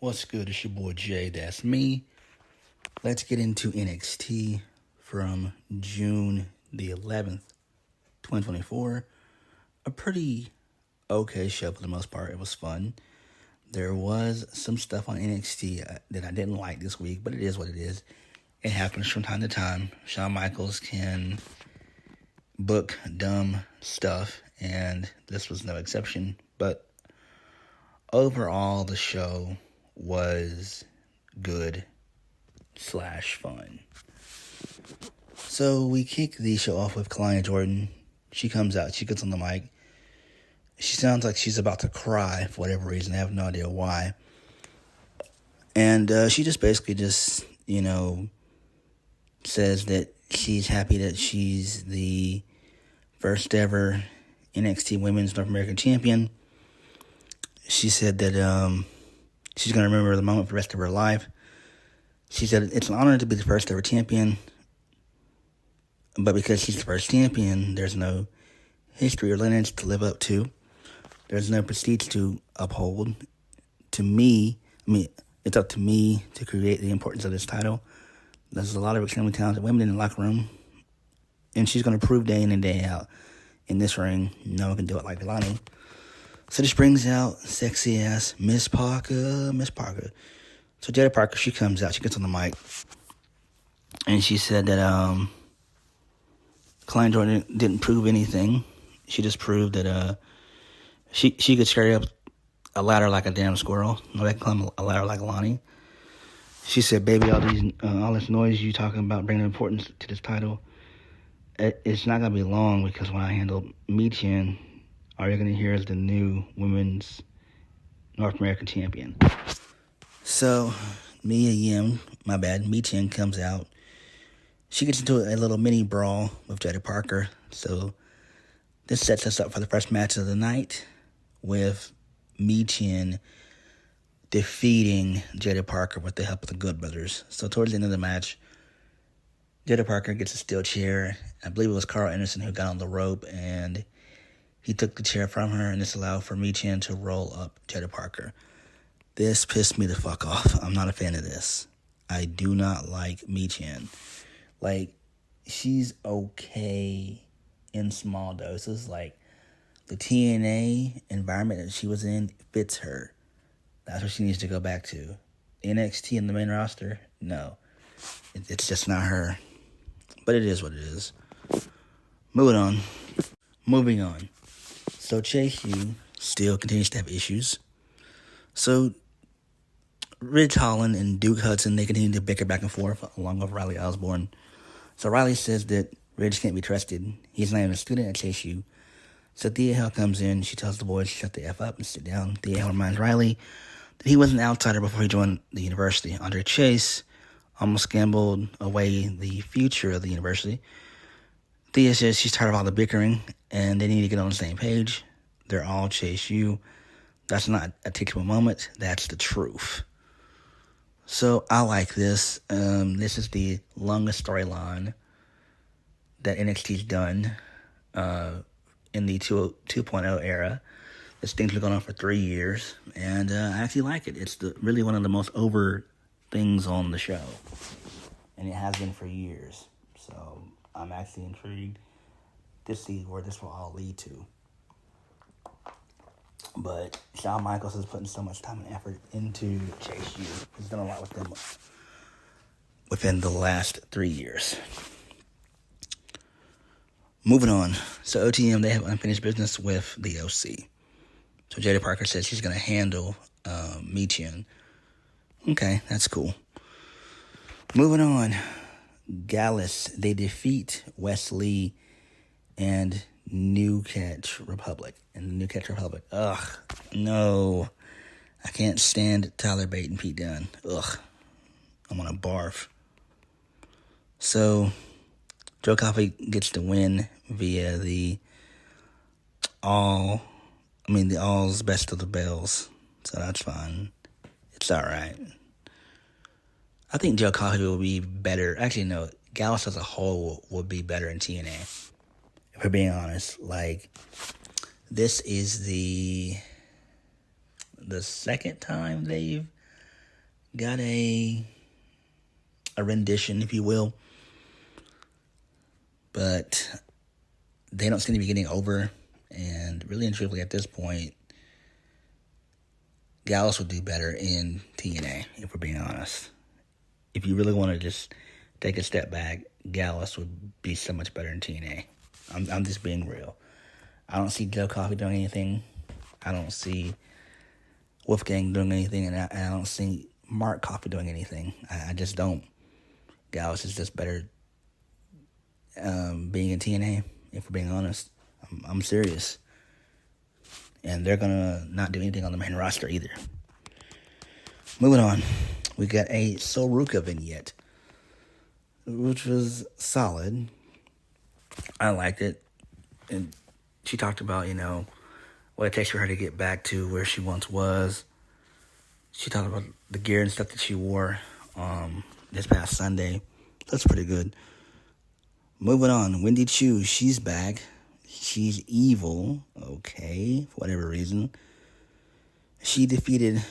What's good? It's your boy Jay. That's me. Let's get into NXT from June the 11th, 2024. A pretty okay show for the most part. It was fun. There was some stuff on NXT that I didn't like this week, but it is what it is. It happens from time to time. Shawn Michaels can book dumb stuff, and this was no exception. But overall, the show was good / fun. So we kick the show off with Kalani Jordan. She comes out, she gets on the mic. She sounds like she's about to cry for whatever reason. I have no idea why. And she just basically says that she's happy that she's the first ever NXT Women's North American Champion. She said that she's going to remember the moment for the rest of her life. She said it's an honor to be the first ever champion, but because she's the first champion, there's no history or lineage to live up to. There's no prestige to uphold. It's up to me to create the importance of this title. There's a lot of extremely talented women in the locker room, and she's going to prove day in and day out in this ring, no one can do it like Kalani. So this brings out sexy ass Miss Parker. So Jada Parker, she comes out, she gets on the mic, and she said that Kalani Jordan didn't prove anything. She just proved that she could scurry up a ladder like a damn squirrel. Nobody can climb a ladder like Kalani. She said, "Baby, all this noise you talking about bringing importance to this title, it's not gonna be long because when I handle Michin, all you're going to hear is the new Women's North American Champion." So, Michin comes out. She gets into a little mini brawl with Jada Parker. So, this sets us up for the first match of the night with Michin defeating Jada Parker with the help of the Good Brothers. So, towards the end of the match, Jada Parker gets a steel chair. I believe it was Carl Anderson who got on the rope, and he took the chair from her, and this allowed for Michin to roll up Jada Parker. This pissed me the fuck off. I'm not a fan of this. I do not like Michin. Like, she's okay in small doses. Like, the TNA environment that she was in fits her. That's what she needs to go back to. NXT in the main roster? No. It's just not her. But it is what it is. Moving on. So Chase U still continues to have issues. So Ridge Holland and Duke Hudson, they continue to bicker back and forth along with Riley Osborne. So Riley says that Ridge can't be trusted. He's not even a student at Chase U. So Thea Hale comes in. She tells the boys to shut the F up and sit down. Thea Hale reminds Riley that he was an outsider before he joined the university. Andre Chase almost gambled away the future of the university. Thea says she's tired of all the bickering, and they need to get on the same page. They're all Chase U. That's not a teachable moment. That's the truth. So I like this. This is the longest storyline that NXT's done in the 2.0 era. This thing's been going on for 3 years, and I actually like it. It's really one of the most over things on the show, and it has been for years. So I'm actually intrigued to see where this will all lead to. But Shawn Michaels is putting so much time and effort into Chase U. He's done a lot with them within the last 3 years. Moving on. So OTM, they have unfinished business with the OC. So Jada Parker says she's going to handle Michin. Okay, that's cool. Moving on. Gallus, they defeat Wesley and New Catch Republic. Ugh, no. I can't stand Tyler Bate and Pete Dunne. Ugh, I'm gonna barf. So, Joe Coffey gets the win via the all's best of the bells. So that's fine. It's alright. I think Joe Coffey will be better. Actually, no. Gallus as a whole would be better in TNA. If we're being honest. Like, this is the second time they've got a rendition, if you will, but they don't seem to be getting over. And really and truthfully, at this point, Gallus would do better in TNA, if we're being honest. If you really want to just take a step back, Gallus would be so much better in TNA. I'm just being real. I don't see Joe Coffey doing anything. I don't see Wolfgang doing anything, and I don't see Mark Coffey doing anything. I just don't. Gallus is just better being in TNA, if we're being honest. I'm serious. And they're going to not do anything on the main roster either. Moving on. We got a Soruka vignette, which was solid. I liked it. And she talked about, what it takes for her to get back to where she once was. She talked about the gear and stuff that she wore this past Sunday. That's pretty good. Moving on. Wendy Chu, she's back. She's evil, okay, for whatever reason. She defeated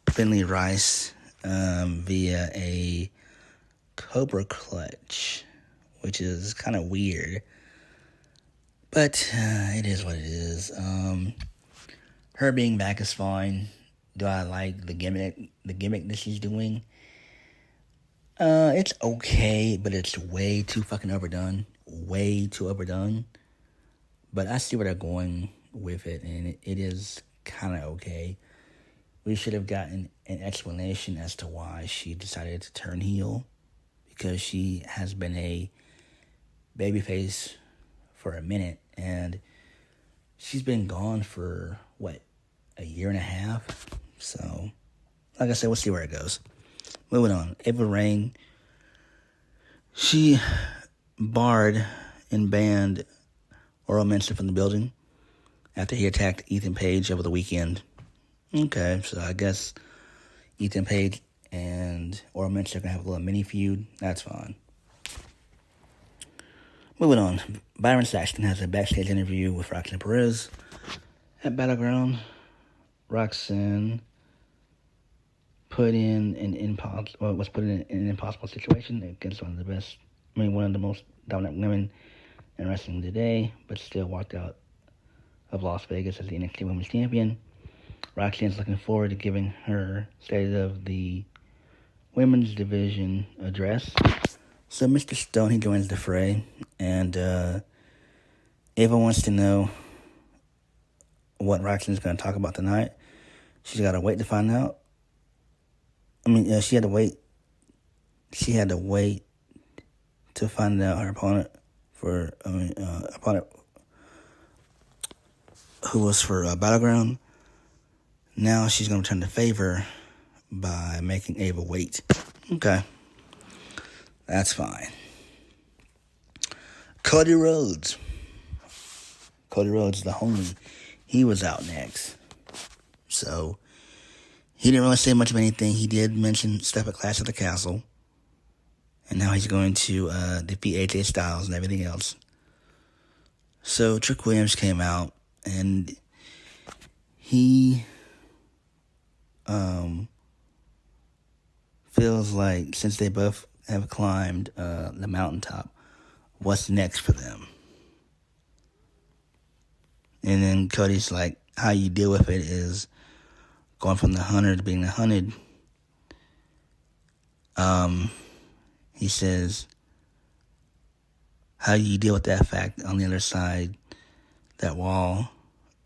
Finley Rice via a Cobra Clutch, which is kind of weird. But it is what it is. Her being back is fine. Do I like the gimmick that she's doing? It's okay, but it's way too fucking overdone. Way too overdone. But I see where they're going with it, and it is kind of okay. We should have gotten an explanation as to why she decided to turn heel, because she has been a babyface for a minute, and she's been gone for, a year and a half? So, like I said, we'll see where it goes. Moving on. Ava Raine, she barred and banned Oral Menster from the building after he attacked Ethan Page over the weekend. Okay, so I guess Ethan Page and Oral Menster are going to have a little mini feud. That's fine. Moving on. Byron Saxton has a backstage interview with Roxanne Perez at Battleground. Roxanne was put in an impossible situation against one of the most dominant women in wrestling today, but still walked out of Las Vegas as the NXT Women's Champion. Roxanne's looking forward to giving her State of the Women's Division address. So Mr. Stone, he joins the fray, and Ava wants to know what Roxanne's going to talk about tonight. She's got to wait to find out. She had to wait. She had to wait to find out her opponent who was for Battleground. Now she's going to return the favor by making Ava wait. Okay. That's fine. Cody Rhodes, the homie, he was out next. So, he didn't really say much of anything. He did mention stuff at Clash at the Castle. And now he's going to defeat AJ Styles and everything else. So Trick Williams came out, and he feels like since they both have climbed the mountaintop, what's next for them? And then Cody's like, how you deal with it is going from the hunter to being the hunted. He says, how you deal with that fact on the other side, that wall,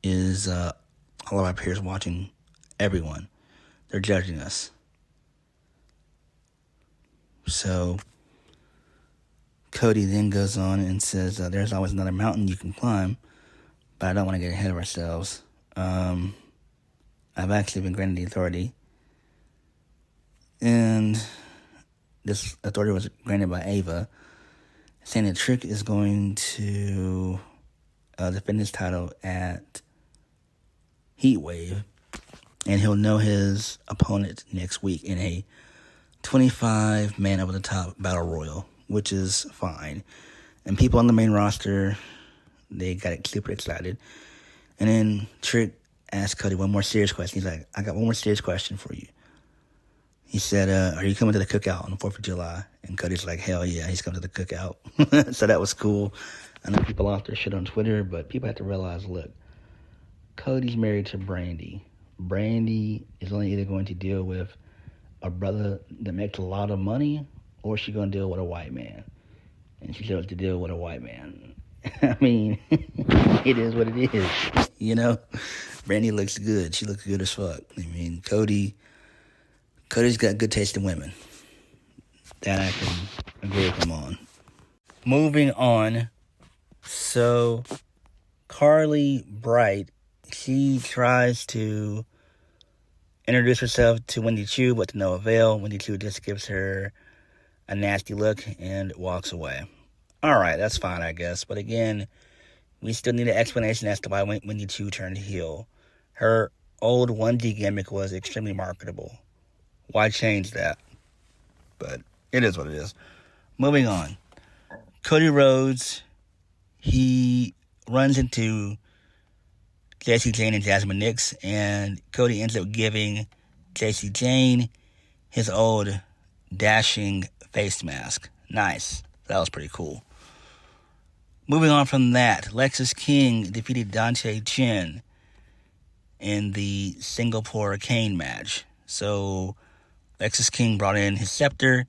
is all of our peers watching, everyone. They're judging us. So Cody then goes on and says, there's always another mountain you can climb, but I don't want to get ahead of ourselves. I've actually been granted the authority, and this authority was granted by Ava, saying that Trick is going to defend his title at Heatwave, and he'll know his opponent next week in a 25-man over-the-top battle royal, which is fine. And people on the main roster, they got super excited. And then Trick asked Cody one more serious question. He's like, I got one more serious question for you. He said, are you coming to the cookout on the 4th of July? And Cody's like, hell yeah, he's coming to the cookout. So that was cool. I know people off their shit on Twitter, but people have to realize, look, Cody's married to Brandy. Brandy is only either going to deal with a brother that makes a lot of money, or she's going to deal with a white man. And she chose to deal with a white man. I mean, it is what it is. You know, Brandy looks good. She looks good as fuck. I mean, Cody's got good taste in women. That I can agree with him on. Moving on. So, Carly Bright, she tries to introduce herself to Wendy Chu, but to no avail. Wendy Chu just gives her a nasty look and walks away. Alright, that's fine, I guess. But again, we still need an explanation as to why Wendy Chu turned heel. Her old 1D gimmick was extremely marketable. Why change that? But it is what it is. Moving on. Cody Rhodes, he runs into Jacy Jayne and Jasmine Nix, and Cody ends up giving Jacy Jayne his old dashing face mask. Nice. That was pretty cool. Moving on from that, Lexis King defeated Dante Chen in the Singapore cane match. So Lexis King brought in his scepter,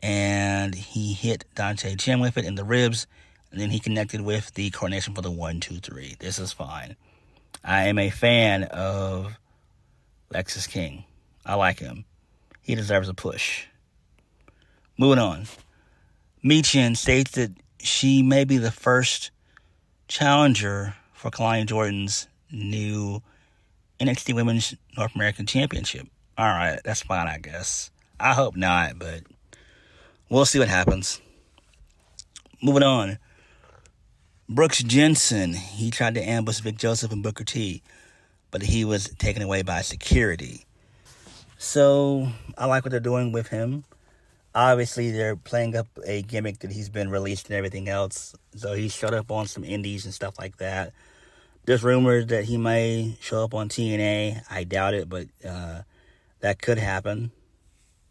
and he hit Dante Chen with it in the ribs, and then he connected with the coronation for the 1, 2, 3. This is fine. I am a fan of Lexis King. I like him. He deserves a push. Moving on. Michin states that she may be the first challenger for Kalani Jordan's new NXT Women's North American Championship. Alright, that's fine, I guess. I hope not, but we'll see what happens. Moving on. Brooks Jensen, he tried to ambush Vic Joseph and Booker T, but he was taken away by security. So, I like what they're doing with him. Obviously, they're playing up a gimmick that he's been released and everything else. So, he showed up on some indies and stuff like that. There's rumors that he may show up on TNA. I doubt it, but that could happen.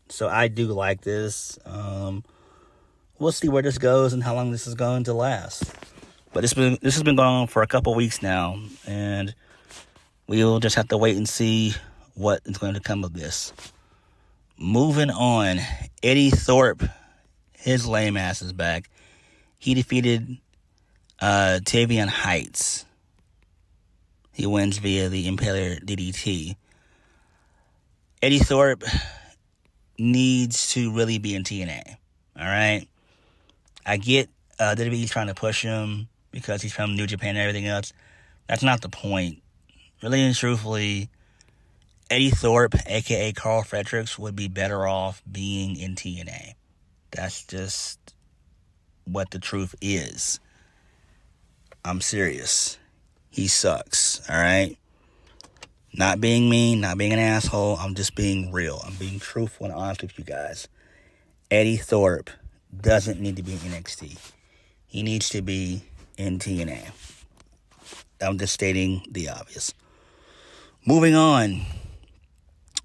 So, I do like this. We'll see where this goes and how long this is going to last. But this has been going on for a couple weeks now, and we'll just have to wait and see what is going to come of this. Moving on, Eddie Thorpe, his lame ass is back. He defeated Tavion Heights. He wins via the Impaler DDT. Eddie Thorpe needs to really be in TNA. Alright? I get WWE trying to push him because he's from New Japan and everything else. That's not the point. Really and truthfully, Eddie Thorpe, a.k.a. Carl Fredericks, would be better off being in TNA. That's just what the truth is. I'm serious. He sucks, alright? Not being mean, not being an asshole. I'm just being real. I'm being truthful and honest with you guys. Eddie Thorpe doesn't need to be in NXT. He needs to be in TNA. I'm just stating the obvious. Moving on.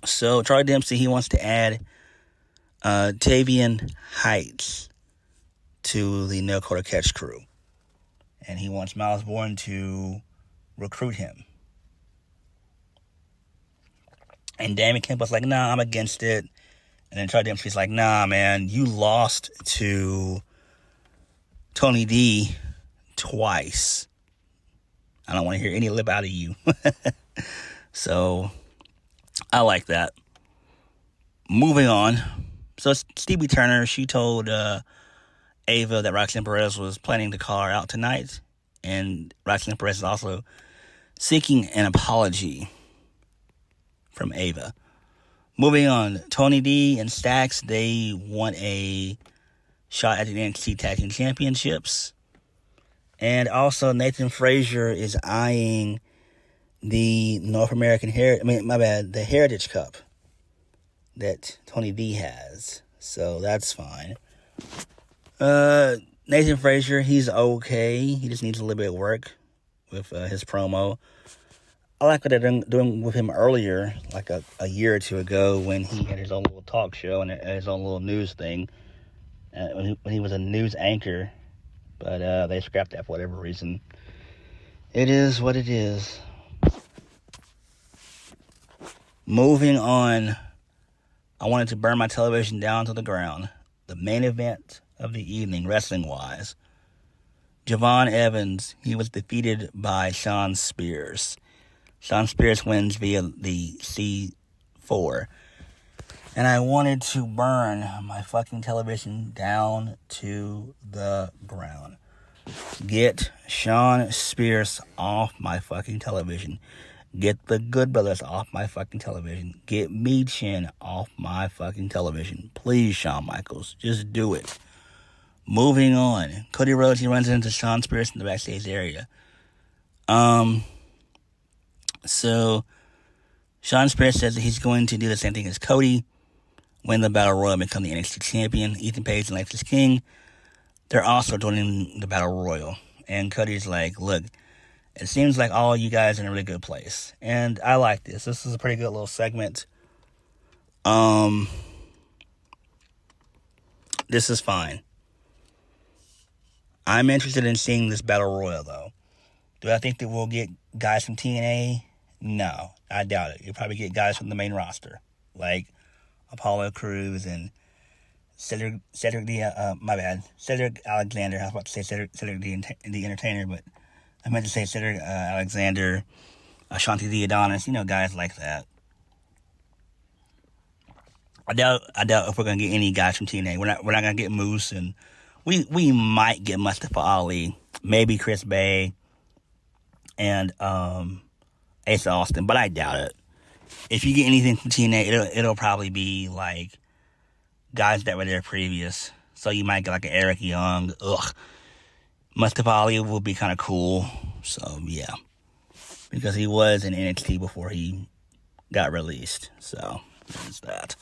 So, Charlie Dempsey, he wants to add Tavion Heights to the No Quarter Catch crew. And he wants Miles Bourne to recruit him. And Damien Campbell's like, nah, I'm against it. And then Charlie Dempsey's like, nah, man, you lost to Tony D twice. I don't want to hear any lip out of you. So, I like that. Moving on. So, Stevie Turner, she told Ava that Roxanne Perez was planning to call her out tonight. And Roxanne Perez is also seeking an apology from Ava. Moving on. Tony D and Stax, they want a shot at the NXT Tag Team Championships. And also, Nathan Frazier is eyeing the North American the Heritage Cup that Tony D has. So that's fine. Nathan Frazier, he's okay. He just needs a little bit of work with his promo. I like what they're doing with him earlier, like a year or two ago, when he had his own little talk show and his own little news thing, when he was a news anchor, but they scrapped that for whatever reason. It is what it is. Moving on, I wanted to burn my television down to the ground. The main event of the evening, wrestling-wise. Javon Evans, he was defeated by Shawn Spears. Shawn Spears wins via the C4. And I wanted to burn my fucking television down to the ground. Get Shawn Spears off my fucking television. Get the Good Brothers off my fucking television. Get Michin off my fucking television. Please, Shawn Michaels, just do it. Moving on. Cody Rhodes, he runs into Shawn Spears in the backstage area. So Shawn Spears says that he's going to do the same thing as Cody, win the Battle Royal and become the NXT champion. Ethan Page and Lexis King, they're also joining the Battle Royal. And Cody's like, look, it seems like all you guys are in a really good place. And I like this. This is a pretty good little segment. This is fine. I'm interested in seeing this Battle Royal, though. Do I think that we'll get guys from TNA? No, I doubt it. You'll probably get guys from the main roster, like Apollo Crews and Cedric Alexander. I was about to say Cedric the Entertainer, but I meant to say Cedric Alexander, Shanti the Adonis, guys like that. I doubt if we're gonna get any guys from TNA. We're not gonna get Moose, and we might get Mustafa Ali, maybe Chris Bay, and Ace Austin, but I doubt it. If you get anything from TNA, it'll probably be like guys that were there previous. So you might get like an Eric Young. Mustafa Ali will be kind of cool. So yeah, because he was in NXT before he got released. So there's that.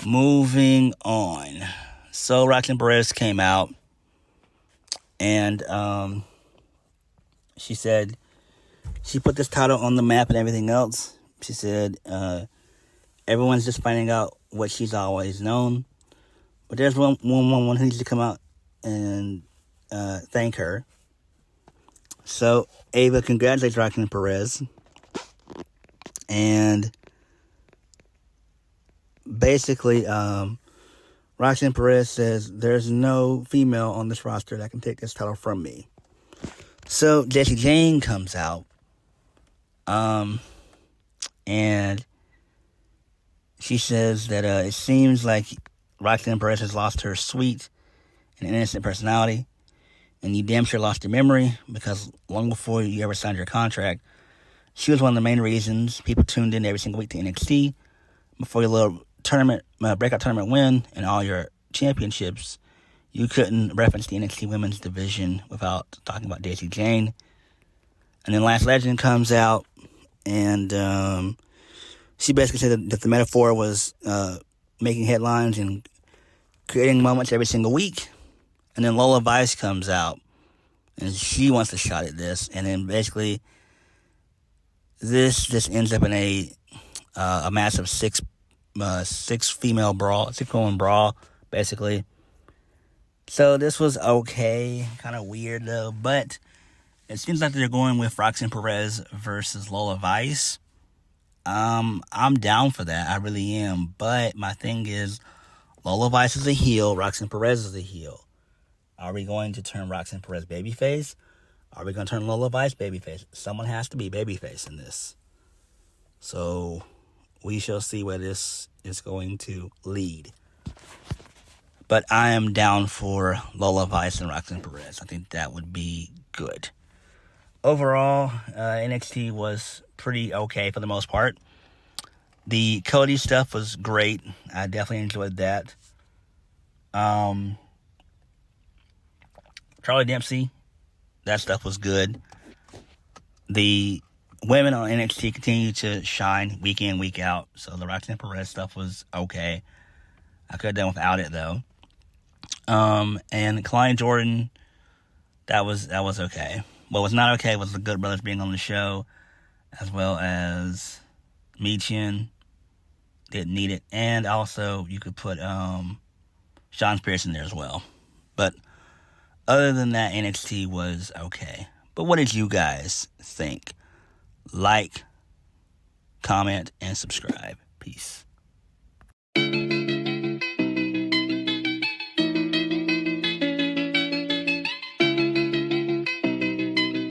Moving on. So Roxanne Perez came out and she said she put this title on the map and everything else. She said everyone's just finding out what she's always known. But there's one who needs to come out and thank her. So Ava congratulates Roxanne Perez. And basically, Roxanne Perez says there's no female on this roster that can take this title from me. So Jessie Jane comes out. And she says that it seems like Roxanne Perez has lost her sweet and innocent personality, and you damn sure lost your memory, because long before you ever signed your contract, she was one of the main reasons people tuned in every single week to NXT. Before your little tournament, breakout tournament win and all your championships, you couldn't reference the NXT women's division without talking about Jessie Jane. And then Last Legend comes out, and she basically said that the metaphor was making headlines and creating moments every single week. And then Lola Vice comes out, and she wants a shot at this. And then basically, this just ends up in a massive six female brawl, 6-woman brawl, basically. So this was okay, kind of weird though, but it seems like they're going with Roxanne Perez versus Lola Vice. I'm down for that. I really am. But my thing is, Lola Vice is a heel. Roxanne Perez is a heel. Are we going to turn Roxanne Perez babyface? Are we going to turn Lola Vice babyface? Someone has to be babyface in this. So we shall see where this is going to lead. But I am down for Lola Vice and Roxanne Perez. I think that would be good. Overall, NXT was pretty okay for the most part. The Cody stuff was great. I definitely enjoyed that. Charlie Dempsey, that stuff was good. The women on NXT continue to shine week in, week out. So the Roxanne Perez stuff was okay. I could have done without it though. And Klein Jordan, that was okay. What was not okay was the Good Brothers being on the show. as well as Michin. Didn't need it. And also, you could put Sean Pierce in there as well. But other than that, NXT was okay. But what did you guys think? Like, comment, and subscribe. Peace.